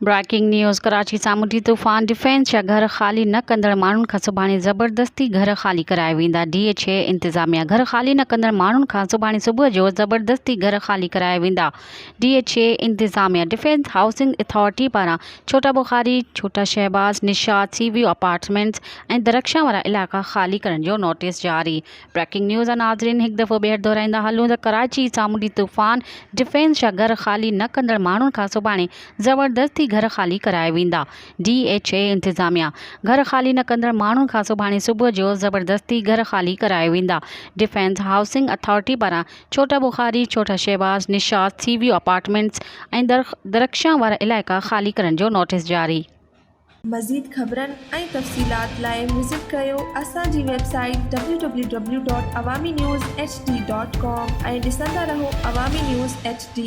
Breaking news Karachi सामुंडी तूफ़ान defence या घर ख़ाली न कंदड़ माण्हुनि खां सुभाणे ज़बरदस्ती घर ख़ाली कराए वेंदा। DHA इंतिज़ामिया घर ख़ाली न कंदड़ माण्हुनि खां सुभाणे सुबुह जो ज़बरदस्ती घर ख़ाली कराए वेंदा। DHA इंतिज़ामिया डिफेंस हाउसिंग अथॉरिटी पारां छोटा बुखारी, छोटा शहबाज, निशात, सीव्यू अपार्टमेंट्स ऐं दरख्शां वारा इलाइक़ा ख़ाली करण जो नोटिस जारी। ब्रेकिंग न्यूज़ नाज़रीन हिकु दफ़ो ॿीहर दोहराईंदा हलूं त कराची सामुंडी तूफ़ान डिफेंस या घर ख़ाली न कंदड़ माण्हुनि खां सुभाणे ज़बरदस्ती घर ख़ाली कराए वेंदा। DHA इंतिज़ामिया घर ख़ाली न कंदड़ माण्हुनि खां सुभाणे सुबुह जो ज़बरदस्ती घर ख़ाली कराए वेंदा। डिफेंस हाउसिंग अथॉरिटी पारां छोटा बुखारी, छोटा शहबाज, निशात, सीव्यू अपार्टमेंट्स ऐं दरख्शां वारा इलाइक़ा ख़ाली करण जो नोटिस जारी। मज़ीद ख़बरनि ऐं तफ़सीलात लाइ विज़िट कयो असांजी वेबसाइट www.awamiNewsHD.com ऐं ॾिसंदा रहो अवामी न्यूज़ HD।